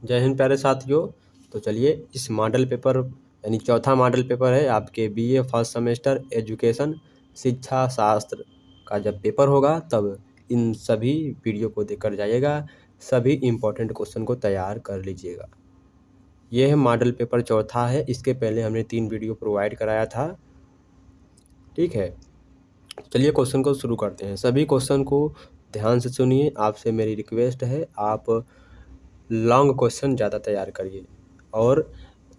जय हिंद प्यारे साथियों। तो चलिए इस मॉडल पेपर यानी चौथा मॉडल पेपर है आपके बीए फर्स्ट सेमेस्टर एजुकेशन शिक्षा शास्त्र का जब पेपर होगा तब इन सभी वीडियो को देखकर जाइएगा, सभी इम्पोर्टेंट क्वेश्चन को तैयार कर लीजिएगा। यह मॉडल पेपर चौथा है, इसके पहले हमने 3 वीडियो प्रोवाइड कराया था। ठीक है, चलिए क्वेश्चन को शुरू करते हैं। सभी क्वेश्चन को ध्यान से सुनिए, आपसे मेरी रिक्वेस्ट है आप लॉन्ग क्वेश्चन ज़्यादा तैयार करिए। और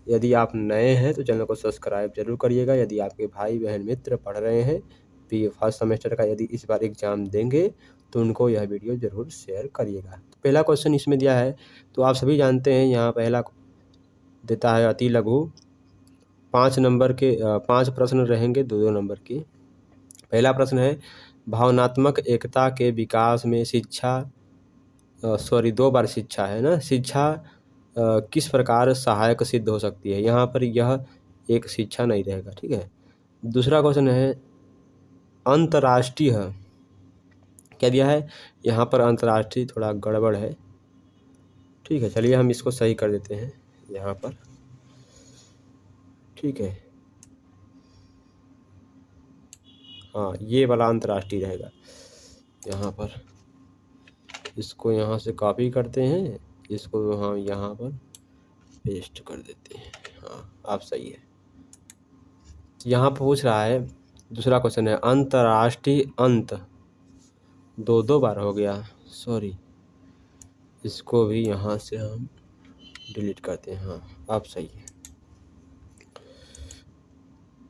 यदि आप नए हैं तो चैनल को सब्सक्राइब जरूर करिएगा। यदि आपके भाई बहन मित्र पढ़ रहे हैं बीए फर्स्ट सेमेस्टर का, यदि इस बार एग्ज़ाम देंगे तो उनको यह वीडियो ज़रूर शेयर करिएगा। पहला क्वेश्चन इसमें दिया है, तो आप सभी जानते हैं यहाँ पहला देता है अति लघु 5 नंबर के 5 प्रश्न रहेंगे 2-2 नंबर के। पहला प्रश्न है, भावनात्मक एकता के विकास में शिक्षा 2 बार शिक्षा है ना, शिक्षा किस प्रकार सहायक सिद्ध हो सकती है। यहाँ पर यह एक शिक्षा नहीं रहेगा। ठीक है, दूसरा क्वेश्चन है, अंतर्राष्ट्रीय क्या दिया है, यहाँ पर अंतर्राष्ट्रीय थोड़ा गड़बड़ है। ठीक है, चलिए हम इसको सही कर देते हैं यहाँ पर। ठीक है, हाँ ये वाला अंतर्राष्ट्रीय रहेगा। यहाँ पर इसको यहाँ से कॉपी करते हैं, इसको हाँ यहाँ पर पेस्ट कर देते हैं। हाँ आप सही है। यहाँ पर पूछ रहा है, दूसरा क्वेश्चन है, अंतर्राष्ट्रीय अंत 2 बार हो गया, सॉरी इसको भी यहाँ से हम डिलीट करते हैं। हाँ आप सही है।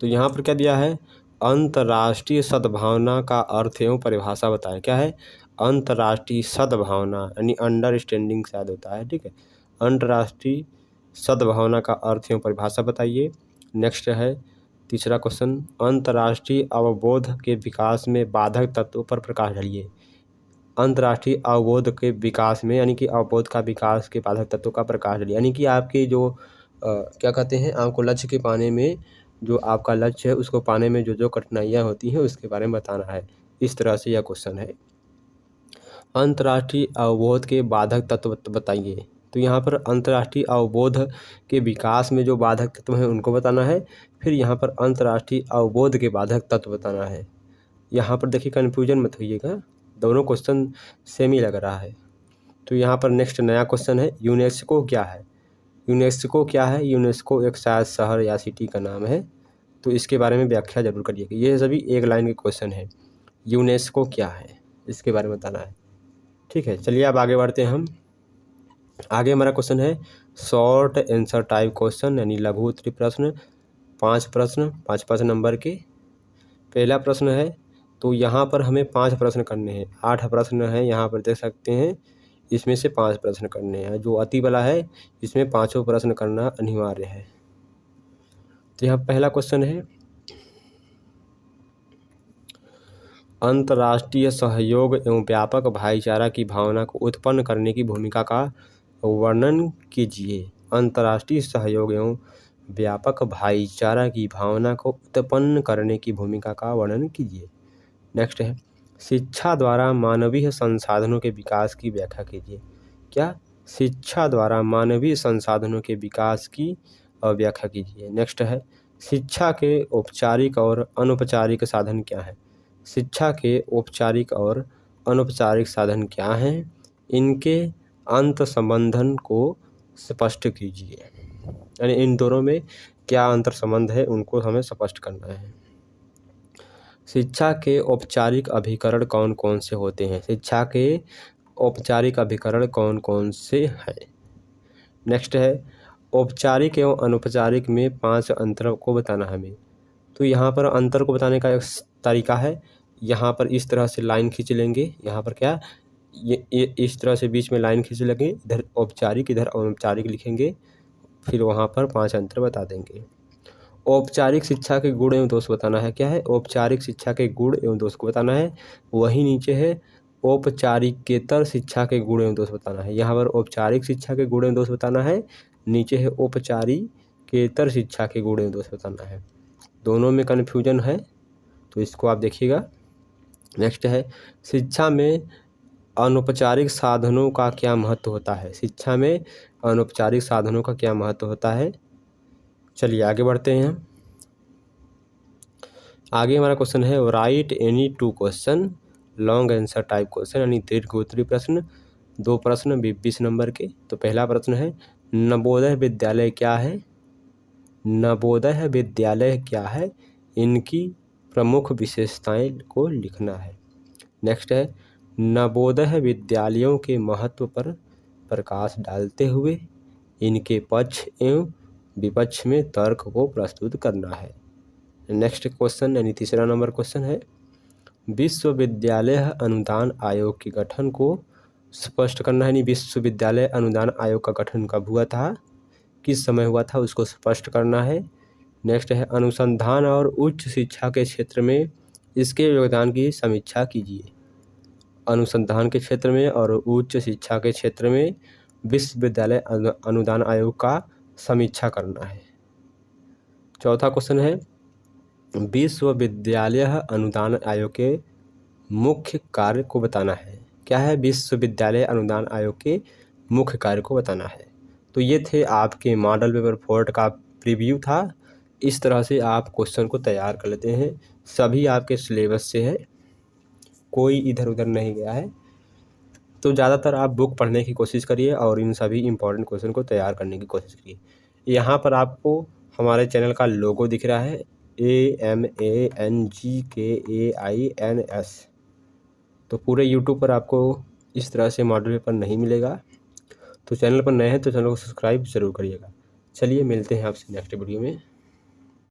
तो यहाँ पर क्या दिया है, अंतर्राष्ट्रीय सद्भावना का अर्थ एवं परिभाषा बताएं। क्या है, अंतर्राष्ट्रीय सद्भावना यानी अंडरस्टैंडिंग शायद होता है। ठीक है, अंतर्राष्ट्रीय सद्भावना का अर्थ एवं परिभाषा बताइए। नेक्स्ट है तीसरा क्वेश्चन, अंतर्राष्ट्रीय अवबोध के विकास में बाधक तत्वों पर प्रकाश डालिए। अंतर्राष्ट्रीय अवबोध के विकास में यानी कि अवबोध का विकास के बाधक तत्वों का प्रकाश डालिए, यानी कि आपके जो क्या कहते हैं, आपको लक्ष्य के पाने में, जो आपका लक्ष्य है उसको पाने में जो जो कठिनाइयाँ होती हैं उसके बारे में बताना है। इस तरह से यह क्वेश्चन है। अंतर्राष्ट्रीय अवबोध के बाधक तत्व बताइए। तो यहाँ पर अंतर्राष्ट्रीय अवबोध के विकास में जो बाधक तत्व हैं उनको बताना है, फिर यहाँ पर अंतर्राष्ट्रीय अवबोध के बाधक तत्व बताना है। यहाँ पर देखिए कन्फ्यूजन मत होइएगा, दोनों क्वेश्चन सेम ही लग रहा है। तो यहाँ पर नेक्स्ट नया क्वेश्चन है, यूनेस्को क्या है। यूनेस्को क्या है, यूनेस्को एक शायद शहर या सिटी का नाम है, तो इसके बारे में व्याख्या जरूर करिएगा। ये सभी एक लाइन के क्वेश्चन है, यूनेस्को क्या है इसके बारे में बताना है। ठीक है, चलिए अब आगे बढ़ते हैं हम। आगे हमारा क्वेश्चन है शॉर्ट आंसर टाइप क्वेश्चन यानी लघु उत्तरीय प्रश्न। 5 प्रश्न 5 नंबर के। पहला प्रश्न है, तो यहाँ पर हमें 5 प्रश्न करने हैं। 8 प्रश्न हैं यहाँ पर देख सकते हैं, इसमें से 5 प्रश्न करने हैं। जो अति वाला है इसमें 5 प्रश्न करना अनिवार्य है। तो यहाँ पहला क्वेश्चन है, अंतर्राष्ट्रीय सहयोग एवं व्यापक भाईचारा की भावना को उत्पन्न करने की भूमिका का वर्णन कीजिए। अंतर्राष्ट्रीय सहयोग एवं व्यापक भाईचारा की भावना को उत्पन्न करने की भूमिका का वर्णन कीजिए। नेक्स्ट है, शिक्षा द्वारा मानवीय संसाधनों के विकास की व्याख्या कीजिए। क्या, शिक्षा द्वारा मानवीय संसाधनों के विकास की व्याख्या कीजिए। नेक्स्ट है, शिक्षा के औपचारिक और अनौपचारिक साधन क्या है। शिक्षा के औपचारिक और अनौपचारिक साधन क्या हैं, इनके अंत संबंधन को स्पष्ट कीजिए। यानी इन दोनों में क्या अंतर संबंध है उनको हमें स्पष्ट करना है। शिक्षा के औपचारिक अभिकरण कौन कौन से होते हैं। शिक्षा के औपचारिक अभिकरण कौन कौन से हैं। नेक्स्ट है, औपचारिक एवं अनौपचारिक में 5 अंतरों को बताना हमें। तो यहाँ पर अंतर को बताने का एक तरीका है, यहाँ पर इस तरह से लाइन खींच लेंगे। यहाँ पर क्या, ये इस तरह से बीच में लाइन खींच लेंगे, इधर औपचारिक इधर अनौपचारिक लिखेंगे, फिर वहाँ पर 5 अंतर बता देंगे। औपचारिक शिक्षा के गुण एवं दोष बताना है। क्या है, औपचारिक शिक्षा के गुण एवं दोष को बताना है। वही नीचे है औपचारिकेतर शिक्षा के गुण एवं दोष बताना है। यहाँ पर औपचारिक शिक्षा के गुण एवं दोष बताना है, नीचे है औपचारिकेतर शिक्षा के गुण एवं दोष बताना है। दोनों में कन्फ्यूजन है तो इसको आप देखिएगा। नेक्स्ट है, शिक्षा में अनौपचारिक साधनों का क्या महत्व होता है? शिक्षा में अनौपचारिक साधनों का क्या महत्व होता है? चलिए आगे बढ़ते हैं हम। आगे हमारा क्वेश्चन है right any two question long answer type question, यानी दीर्घ उत्तरीय प्रश्न, 2 प्रश्न 20 नंबर के। तो पहला प्रश्न है नवोदय विद्यालय क्या है? नवोदय विद्यालय क्या है? इनकी प्रमुख विशेषताएं को लिखना है। नेक्स्ट है नवोदय विद्यालयों के महत्व पर प्रकाश डालते हुए इनके पक्ष एवं विपक्ष में तर्क को प्रस्तुत करना है। नेक्स्ट क्वेश्चन यानी तीसरा नंबर क्वेश्चन है विश्वविद्यालय अनुदान आयोग के गठन को स्पष्ट करना है। यानी विश्वविद्यालय अनुदान आयोग का गठन कब हुआ था, किस समय हुआ था, उसको स्पष्ट करना है। नेक्स्ट है अनुसंधान और उच्च शिक्षा के क्षेत्र में इसके योगदान की समीक्षा कीजिए। अनुसंधान के क्षेत्र में और उच्च शिक्षा के क्षेत्र में विश्वविद्यालय अनुदान आयोग का समीक्षा करना है। चौथा क्वेश्चन है विश्वविद्यालय अनुदान आयोग के मुख्य कार्य को बताना है। क्या है? विश्वविद्यालय अनुदान आयोग के मुख्य कार्य को बताना है। तो ये थे आपके मॉडल पेपर 4 का प्रीव्यू था। इस तरह से आप क्वेश्चन को तैयार कर लेते हैं। सभी आपके सिलेबस से है, कोई इधर उधर नहीं गया है। तो ज़्यादातर आप बुक पढ़ने की कोशिश करिए और इन सभी इम्पोर्टेंट क्वेश्चन को तैयार करने की कोशिश करिए। यहाँ पर आपको हमारे चैनल का लोगो दिख रहा है AMANGKAINS। तो पूरे यूट्यूब पर आपको इस तरह से मॉडल पेपर नहीं मिलेगा। तो चैनल पर नए हैं तो चैनल को सब्सक्राइब जरूर करिएगा। चलिए मिलते हैं आपसे नेक्स्ट वीडियो में।